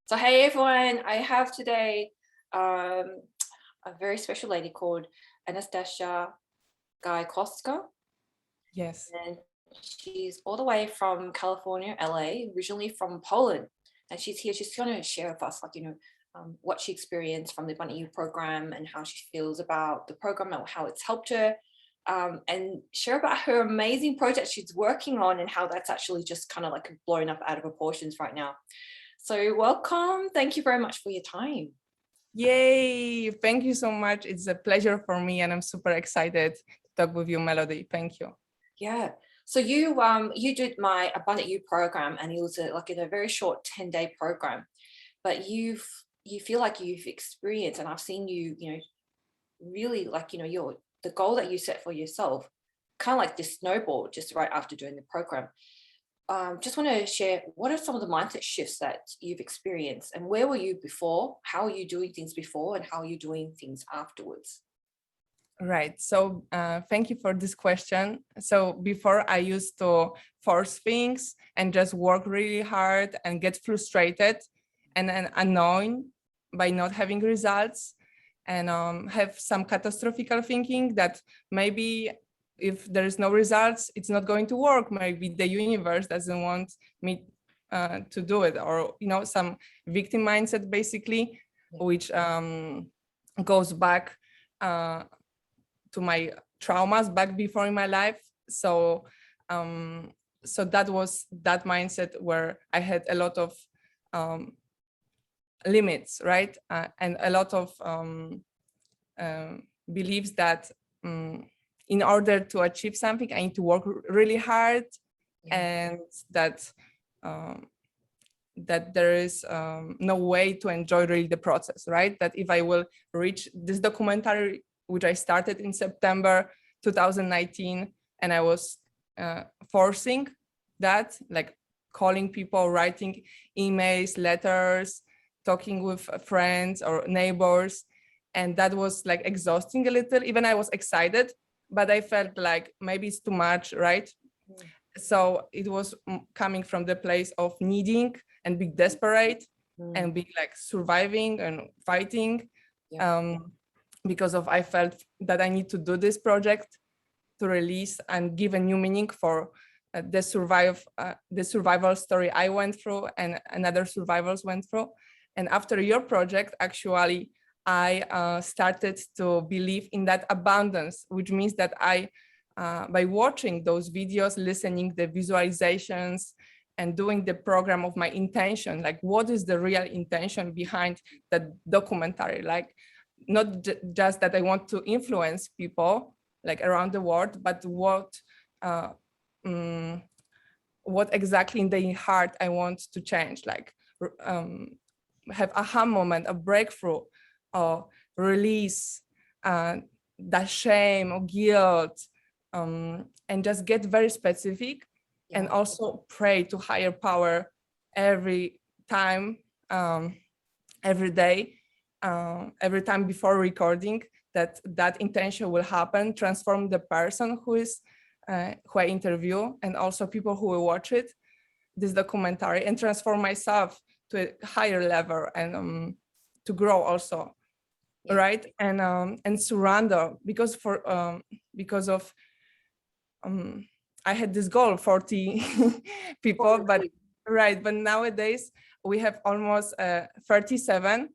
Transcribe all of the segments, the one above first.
So hey everyone, I have today a very special lady called Anastazja Gajkowska, Yes. and she's all the way from California, LA, originally from Poland. And she's here, she's going to share with us, what she experienced from the Bunny U program and how she feels about the program and how it's helped her. And share about her amazing project she's working on and how that's actually just kind of like blown up out of proportions right now. So welcome. Thank you very much for your time. Yay. Thank you so much. It's a pleasure for me and I'm super excited to talk with you, Melody. Thank you. Yeah. So you did my Abundant You program, and it was like in a very short 10-day program. But you feel like you've experienced, and I've seen you really like your the goal that you set for yourself, kind of like this snowball just right after doing the program. Just want to share, what are some of the mindset shifts that you've experienced, and where were you before? How are you doing things before, and how are you doing things afterwards? Right. So thank you for this question. So before I used to force things and just work really hard and get frustrated and annoyed by not having results and have some catastrophic thinking that maybe if there is no results, it's not going to work. Maybe the universe doesn't want me to do it, or some victim mindset basically, which goes back to my traumas back before in my life. So that was that mindset where I had a lot of limits, right? And a lot of beliefs that in order to achieve something, I need to work really hard, and that there is no way to enjoy really the process, right? That if I will reach this documentary, which I started in September 2019, and I was forcing that, like calling people, writing emails, letters, talking with friends or neighbors, and that was like exhausting a little. Even I was excited, but I felt like maybe it's too much, right? So it was coming from the place of needing and being desperate and being like surviving and fighting. Because of I felt that I need to do this project to release and give a new meaning for the survival story I went through and other survivors went through. And after your project, actually, I started to believe in that abundance, which means that I, by watching those videos, listening the visualizations, and doing the program of my intention, like what is the real intention behind the documentary, like not just that I want to influence people like around the world, but what exactly in the heart I want to change, like have aha moment, a breakthrough, or release that shame or guilt, and just get very specific, and also pray to higher power every time, every day, every time before recording, that intention will happen, transform the person who I interview, and also people who will watch this documentary, and transform myself to a higher level, and to grow also, right? And surrender, because of I had this goal, 40 people, but nowadays we have almost 37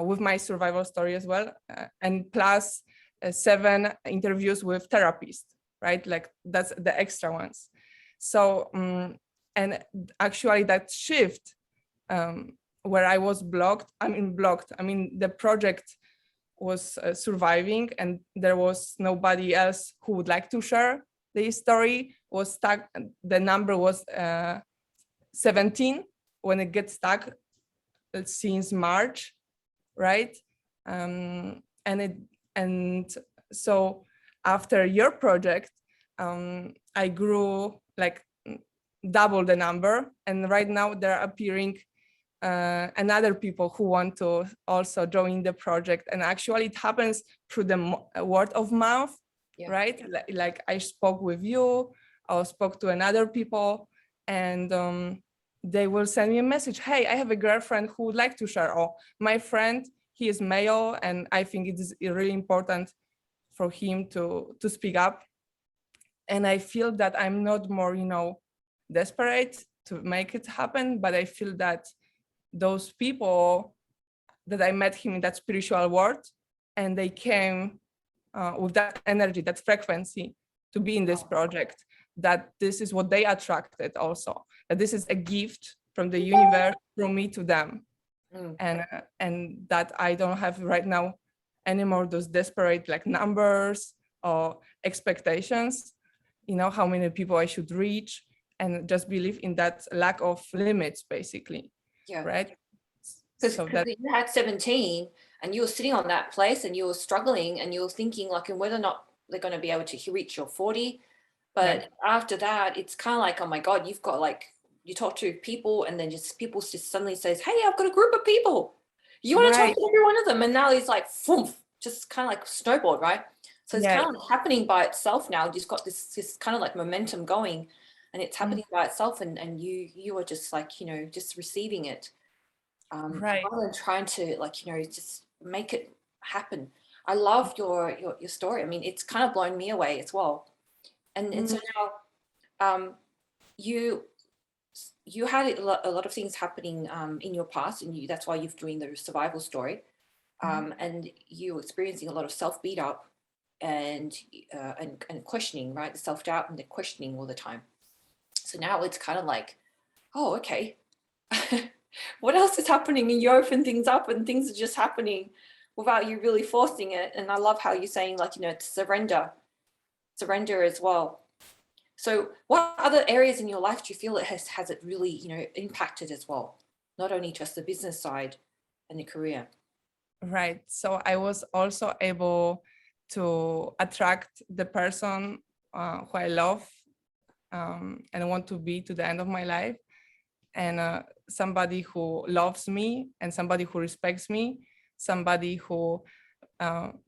with my survival story as well, and plus 7 interviews with therapists, right? Like that's the extra ones. So and actually that shift, where I was blocked, the project was surviving, and there was nobody else who would like to share the story, was stuck. The number was 17 when it gets stuck since March, right? And so after your project, I grew like double the number, and right now there are appearing another people who want to also join the project, and actually it happens through the word of mouth, right? Like I spoke with you, or spoke to another people, and they will send me a message, hey, I have a girlfriend who would like to share, or my friend, he is male and I think it is really important for him to speak up. And I feel that I'm not more, desperate to make it happen, but I feel that those people that I met him in that spiritual world, and they came with that energy, that frequency to be in this project, that this is what they attracted also, that this is a gift from the universe from me to them. And that I don't have right now anymore those desperate like numbers or expectations, how many people I should reach, and just believe in that lack of limits, basically. Yeah. Right. Because So that, you had 17 and you were sitting on that place and you were struggling and you were thinking like whether or not they're going to be able to reach your 40. But after that, it's kind of like, oh my God, you've got like, you talk to people and then just people just suddenly says, hey, I've got a group of people. You want to talk to every one of them? And now it's like, phoom, just kind of like snowboard, right? So it's kind of like happening by itself now. You've got this kind of like momentum going and it's happening by itself. And you are just like, just receiving it. Rather than trying to like, just make it happen. I love your story. I mean, it's kind of blown me away as well. And so now you had a lot of things happening in your past, and that's why you're doing the survival story. And you're experiencing a lot of self beat up and questioning, right? The self-doubt and the questioning all the time. So now it's kind of like, oh, okay. What else is happening? And you open things up and things are just happening without you really forcing it. And I love how you're saying like, surrender as well. So what other areas in your life do you feel it has it really, impacted as well? Not only just the business side and the career. Right. So I was also able to attract the person who I love and want to be to the end of my life. And somebody who loves me and somebody who respects me, somebody who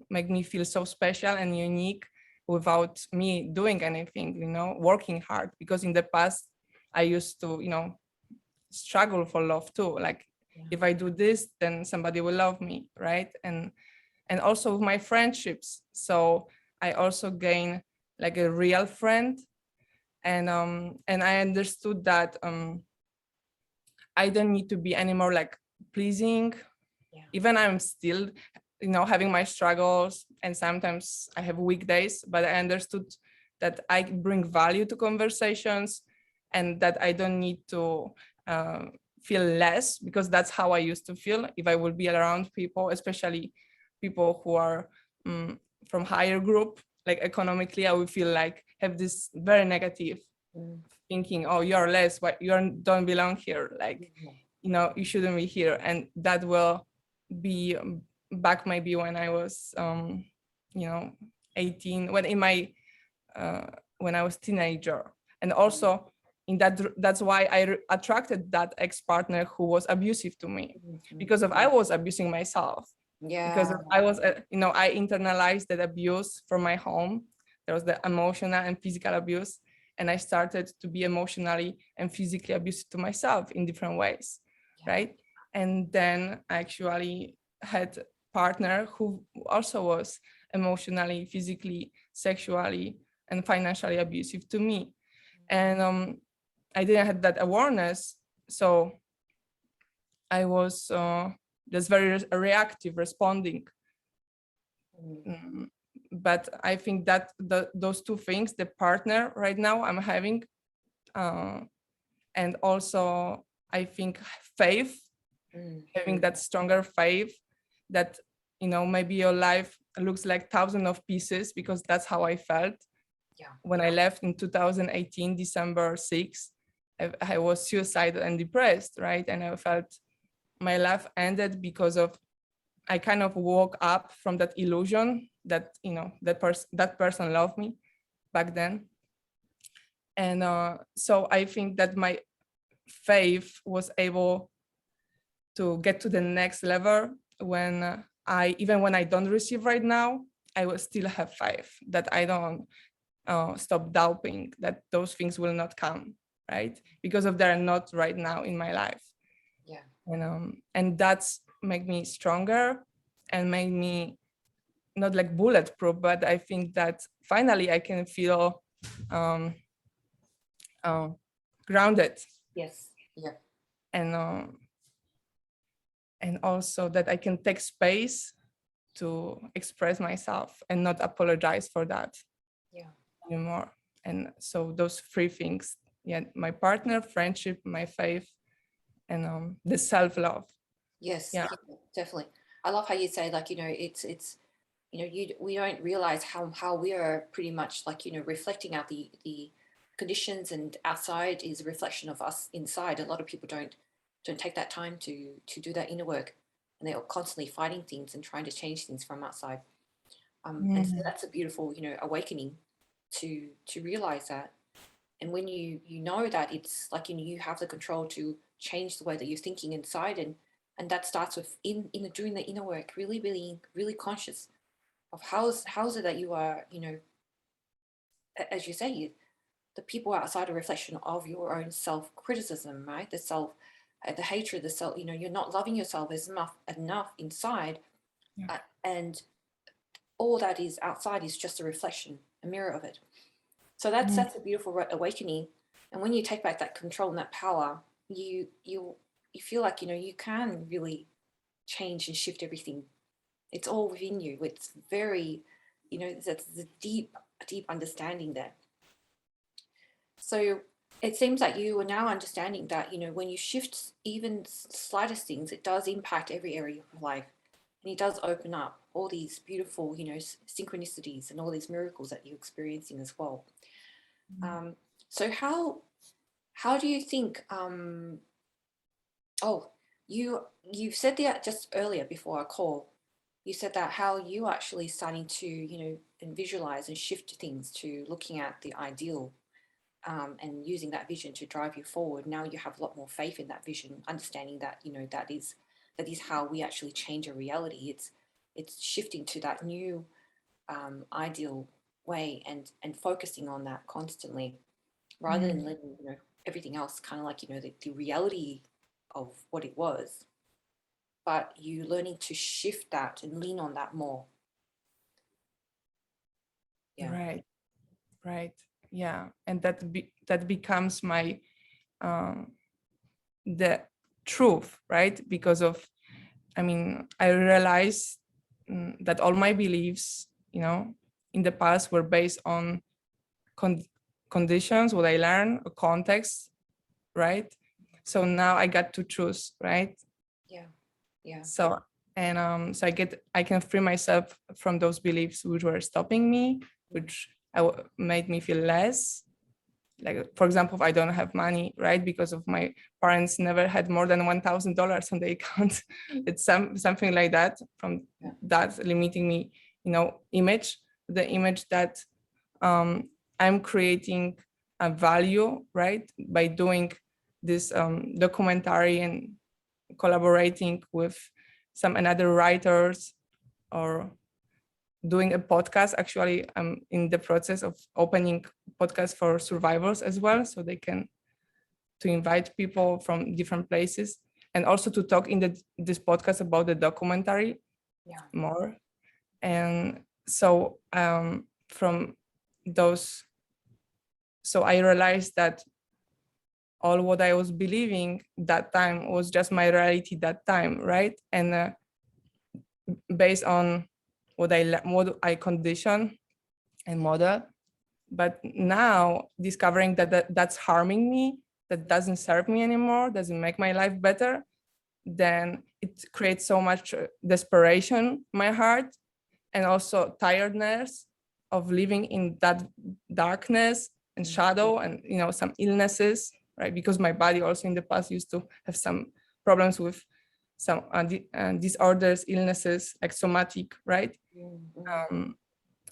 make me feel so special and unique without me doing anything, working hard. Because in the past, I used to, struggle for love too. Like if I do this, then somebody will love me, right? And also with my friendships. So I also gain like a real friend. And I understood that I don't need to be anymore like pleasing. Even I'm still, having my struggles, and sometimes I have weekdays, but I understood that I bring value to conversations and that I don't need to feel less, because that's how I used to feel if I would be around people, especially people who are from higher group, like economically. I would feel like have this very negative thinking, oh, you're less, what, don't belong here, like you shouldn't be here. And that will be back maybe when I was 18, when I was teenager. And also in that's why I attracted that ex-partner who was abusive to me, because of I was abusing myself. Because I was I internalized that abuse from my home. There was the emotional and physical abuse, and I started to be emotionally and physically abusive to myself in different ways, right? And then I actually had a partner who also was emotionally, physically, sexually, and financially abusive to me. And I didn't have that awareness, so I was just very reactive, responding. But I think that those two things, the partner right now I'm having, and also I think faith, having that stronger faith that, maybe your life looks like thousands of pieces, because that's how I felt. When I left in 2018, December 6th, I was suicidal and depressed, right? And I felt my life ended because of, I kind of woke up from that illusion that, that person loved me back then. And so I think that my faith was able to get to the next level when even when I don't receive right now, I will still have faith that I don't stop doubting that those things will not come. right? Because of they're not right now in my life. Yeah. And that's make me stronger and make me not like bulletproof, but I think that finally I can feel grounded. Yes. Yeah. And also that I can take space to express myself and not apologize for that anymore. And so those three things, my partner, friendship, my faith, and the self-love. Yes, definitely. I love how you say, like, it's we don't realize how we are pretty much like, reflecting out the conditions, and outside is a reflection of us inside. A lot of people don't take that time to do that inner work, and they're constantly fighting things and trying to change things from outside. And so that's a beautiful, awakening to realize that. And when you know that, it's like, you have the control to change the way that you're thinking inside, and that starts with doing the inner work, really, really, really conscious of how's it that you are, as you say, the people outside are a reflection of your own self-criticism, right? The hatred, the self, you're not loving yourself as enough inside, and all that is outside is just a reflection, a mirror of it. So that's a beautiful awakening. And when you take back that control and that power, you feel like, you can really change and shift everything. It's all within you. It's very, that's the deep understanding there. So it seems like you are now understanding that, when you shift even slightest things, it does impact every area of life. And it does open up all these beautiful, synchronicities and all these miracles that you're experiencing as well. So how do you think, you've said that just earlier before our call, you said that how you actually starting to, and visualize and shift things to looking at the ideal, and using that vision to drive you forward. Now you have a lot more faith in that vision, understanding that, that is how we actually change a reality. It's shifting to that new ideal way, and focusing on that constantly, rather than letting everything else kind of like the reality of what it was, but you learning to shift that and lean on that more. Right. Yeah. And that becomes my the truth, right? Because of, I realized that all my beliefs, in the past were based on conditions, what I learned, a context, right? So now I got to choose, right? Yeah. So so I can free myself from those beliefs which were stopping me, which made me feel less. Like, for example, if I don't have money, right, because of my parents never had more than $1,000 on the account, it's something like that. From that limiting me, image, the image that I'm creating a value, right, by doing this documentary and collaborating with some another writers, or doing a podcast. Actually, I'm in the process of opening podcasts for survivors as well, so they can to invite people from different places, and also to talk in this podcast about the documentary more. And so from those, so I realized that all what I was believing that time was just my reality that time, right? And based on what I condition and model. But now discovering that's harming me, that doesn't serve me anymore, doesn't make my life better, then it creates so much desperation in my heart, and also tiredness of living in that darkness and shadow, and some illnesses, right? Because my body also in the past used to have some problems with some disorders, illnesses, like somatic, right?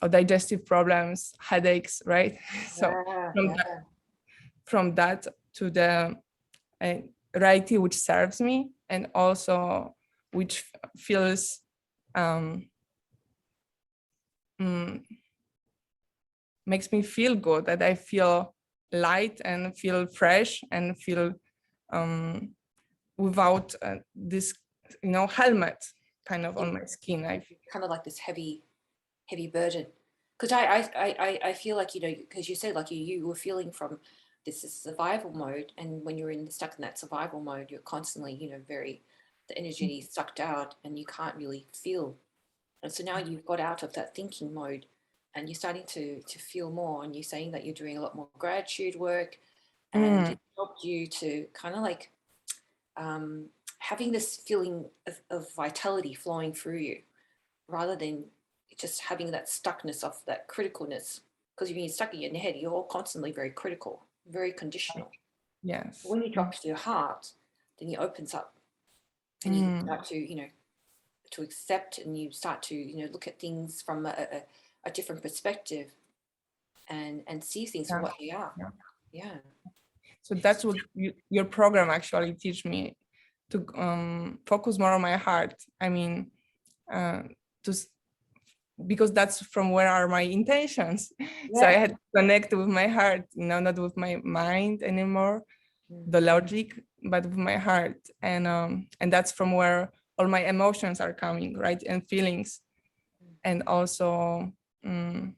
Or digestive problems, headaches, right? So from that to the reality which serves me, and also which feels makes me feel good, that I feel light and feel fresh and feel without this, helmet kind of on my skin. Kind of like this heavy burden. Because I feel like, because you said like you were feeling from this survival mode, and when you're stuck in that survival mode, you're constantly, the energy is sucked out and you can't really feel. And so now you've got out of that thinking mode and you're starting to feel more, and you're saying that you're doing a lot more gratitude work, and it helped you to kind of like having this feeling of vitality flowing through you, rather than just having that stuckness of that criticalness. Because if you're stuck in your head, you're all constantly very critical, very conditional. Yes. When you drop to your heart, then it opens up, and you start to, to accept, and you start to, look at things from a different perspective, and see things for what they are. Yeah. So that's what your program actually teach me, to focus more on my heart. I mean, because that's from where are my intentions. Yeah. So I had to connect with my heart, not with my mind anymore, the logic, but with my heart. And that's from where all my emotions are coming, right? And feelings. And also learn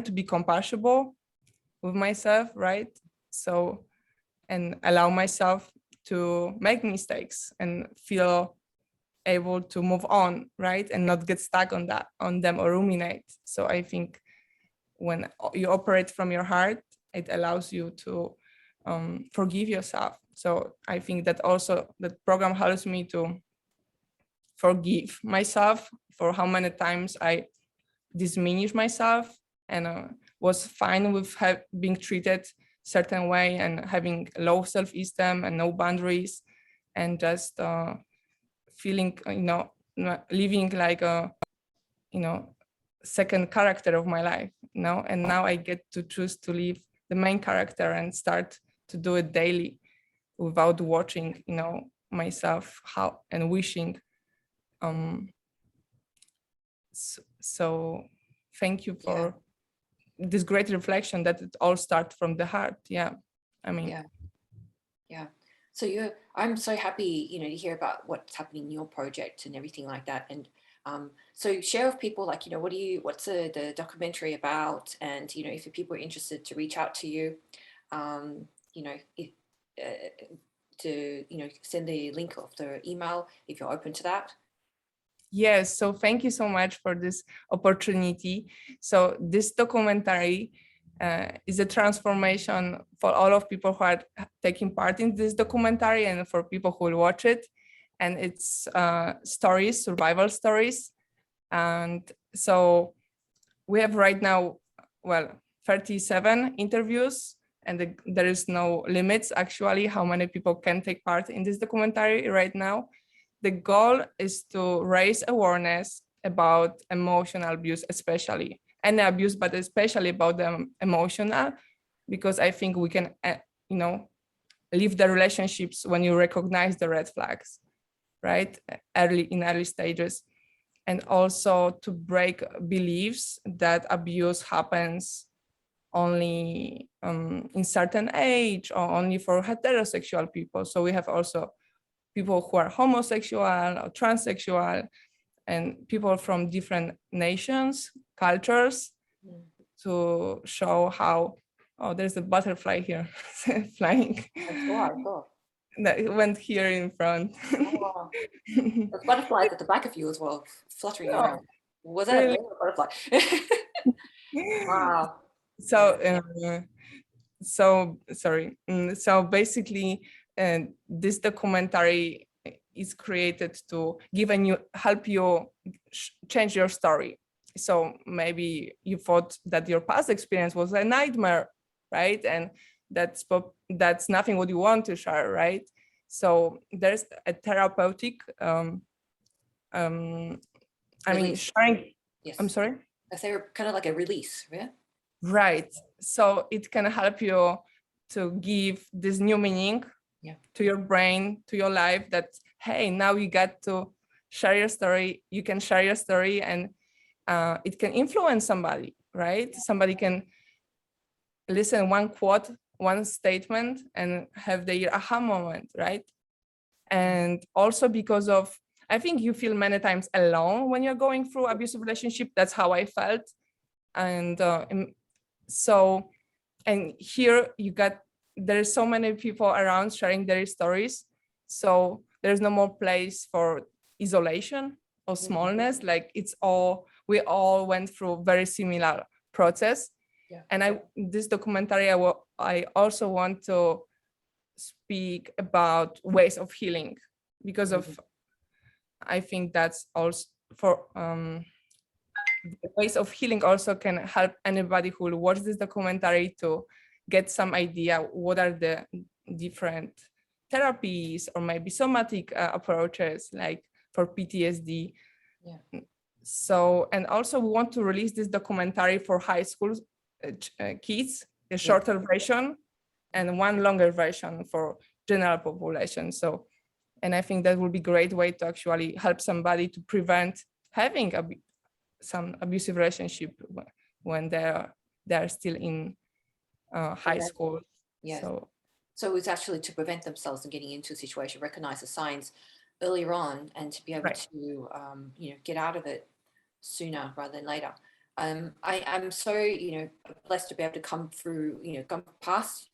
to be compassionate with myself, right? So, and allow myself to make mistakes and feel able to move on, right? And not get stuck on them or ruminate. So I think when you operate from your heart, it allows you to forgive yourself. So I think that also that program helps me to forgive myself for how many times I diminish myself and was fine with being treated certain way and having low self-esteem and no boundaries, and just feeling, living like a, second character of my life, and now I get to choose to live the main character and start to do it daily without watching, myself how and wishing. So thank you for this great reflection that it all starts from the heart. Yeah. I mean, yeah. So I'm so happy, to hear about what's happening in your project and everything like that. And so share with people, like, what's the documentary about? And, if people are interested to reach out to you, to, send the link of the email if you're open to that. Yes, so thank you so much for this opportunity. So this documentary is a transformation for all of people who are taking part in this documentary and for people who will watch it. And it's stories, survival stories. And so we have right now, 37 interviews, and there is no limits actually how many people can take part in this documentary right now. The goal is to raise awareness about emotional abuse, especially any abuse, but especially about the emotional, because I think we can, leave the relationships when you recognize the red flags, right? In early stages. And also to break beliefs that abuse happens only in certain age or only for heterosexual people. So we have also people who are homosexual or transsexual and people from different nations, cultures, to show how, there's a butterfly here flying. I saw. That went here in front. Oh, there's butterflies at the back of you as well, fluttering around. Was that really? a real butterfly? Wow. So, so sorry. So basically, this documentary is created to help you change your story. So maybe you thought that your past experience was a nightmare, right? And that's nothing what you want to share, right? So there's a therapeutic, sharing. Yes. I'm sorry? I say kind of like a release, yeah? Right. So it can help you to give this new meaning to your brain, to your life, that, hey, now you got to share your story. You can share your story and it can influence somebody, right? Somebody can listen one quote, one statement, and have their aha moment, right? And also because of, I think you feel many times alone when you're going through abusive relationship. That's how I felt. And so, and here you got, there's so many people around sharing their stories. So there's no more place for isolation or smallness. Like it's all, we all went through very similar process. Yeah. And this documentary, I also want to speak about ways of healing, because of, I think that's also for the ways of healing also can help anybody who will watch this documentary to get some idea what are the different therapies or maybe somatic approaches, like for PTSD. Yeah. So, and also we want to release this documentary for high school kids, a shorter version and one longer version for general population. So, and I think that will be a great way to actually help somebody to prevent having some abusive relationship when they're still in high school. Yes. So it's actually to prevent themselves from getting into a situation, recognize the signs earlier on, and to be able to get out of it sooner rather than later. I'm so blessed to be able to come through, come past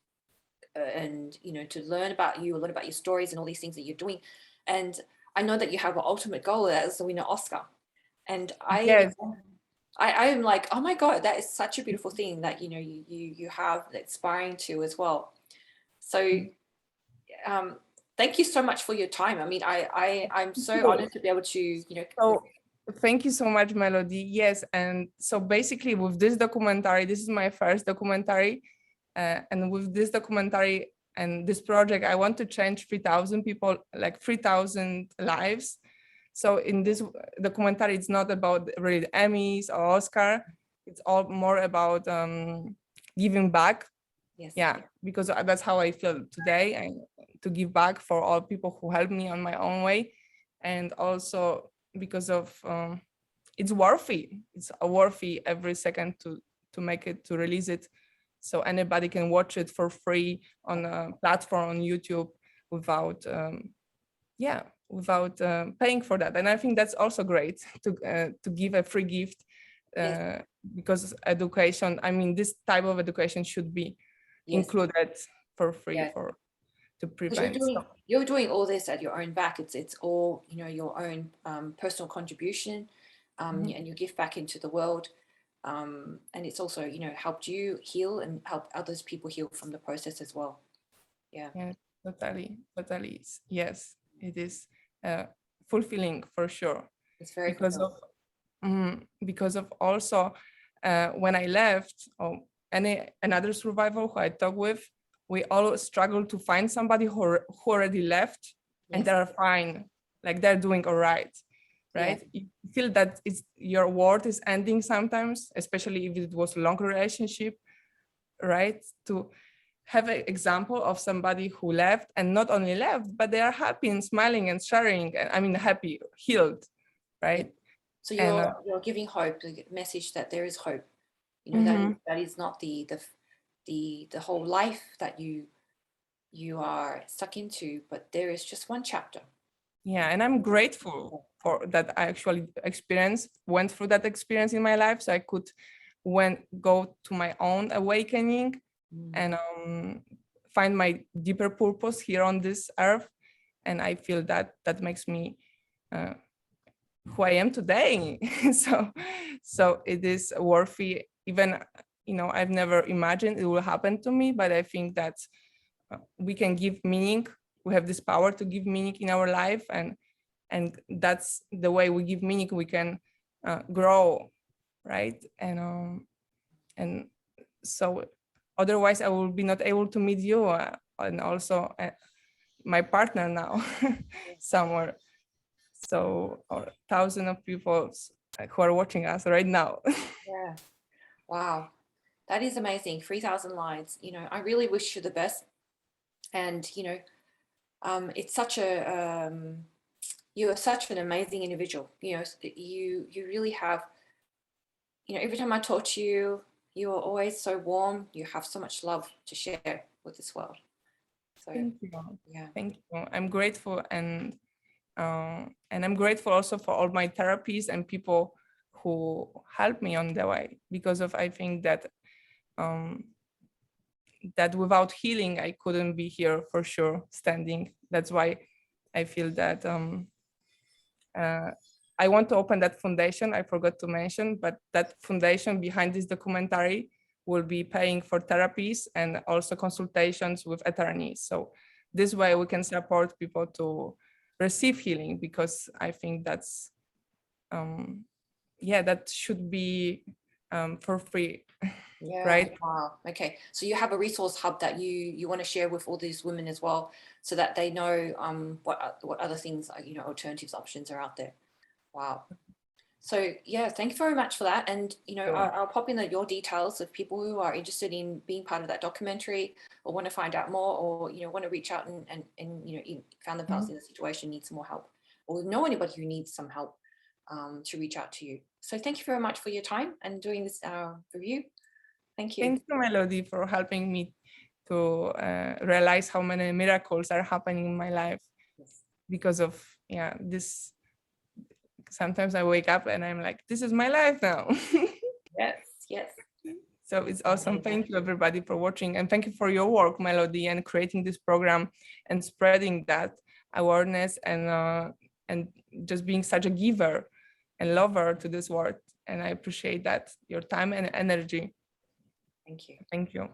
and to learn about you, learn about your stories and all these things that you're doing. And I know that you have an ultimate goal as to win an Oscar. And I am like, oh my God, that is such a beautiful thing that you have aspiring to as well. So thank you so much for your time. I mean, I'm so honored to be able to So thank you so much, Melody. Yes, and so basically with this documentary, this is my first documentary, and with this documentary and this project, I want to change 3,000 people, like 3,000 lives. So in this documentary, it's not about really Emmys or Oscar. It's all more about giving back. Yes. Yeah, because that's how I feel today, and to give back for all people who helped me on my own way, and also because of it's worthy. It's worthy every second to make it, to release it, so anybody can watch it for free on a platform on YouTube without without paying for that. And I think that's also great to give a free gift because education, I mean, this type of education should be included for free to prevent. You're doing all this at your own back. It's all your own personal contribution, and you give back into the world, and it's also helped you heal and help others people heal from the process as well. Yeah, totally. Yes, it is fulfilling for sure. It's very because of also when I left, another survivor who I talk with, we all struggle to find somebody who already left and they're fine, like they're doing all right. You feel that your world is ending sometimes, especially if it was a long relationship, right? To have an example of somebody who left, and not only left, but they are happy and smiling and sharing, and I mean happy, healed, right? So you're giving hope, the message that there is hope, that is not the whole life that you are stuck into, but there is just one chapter. Yeah, and I'm grateful for that. I actually went through that experience in my life, so I could go to my own awakening and find my deeper purpose here on this earth. And I feel that makes me who I am today. so it is worthy. Even I've never imagined it will happen to me, but I think that we can give meaning. We have this power to give meaning in our life, and that's the way we give meaning. We can grow, right? And so otherwise I will be not able to meet you and also my partner now somewhere. So thousands of people who are watching us right now. Yeah. Wow. That is amazing. 3,000 lives. I really wish you the best. And, it's such you are such an amazing individual. You really have, every time I talk to you, You are always so warm. You have so much love to share with this world. So Thank you. yeah. Thank you. I'm grateful, and I'm grateful also for all my therapies and people who helped me on the way, because of, I think that that without healing I couldn't be here for sure standing. That's why I feel that I want to open that foundation. I forgot to mention, but that foundation behind this documentary will be paying for therapies and also consultations with attorneys. So this way we can support people to receive healing, because I think that's, yeah, that should be for free, Yeah. right? Wow. Okay. So you have a resource hub that you want to share with all these women as well, so that they know what other things are, alternatives, options are out there. Wow. So yeah, thank you very much for that. And Sure. I'll pop in your details of people who are interested in being part of that documentary, or want to find out more, or want to reach out and found themselves in a situation, need some more help, or know anybody who needs some help, to reach out to you. So thank you very much for your time and doing this review. Thank you. Thank you, Melody, for helping me to realize how many miracles are happening in my life Yes. because of, yeah, this. Sometimes I wake up and I'm like, this is my life now. Yes. Yes. So it's awesome. Thank you, everybody, for watching. And thank you for your work, Melody, and creating this program and spreading that awareness, and just being such a giver and lover to this world. And I appreciate that, your time and energy. Thank you. Thank you.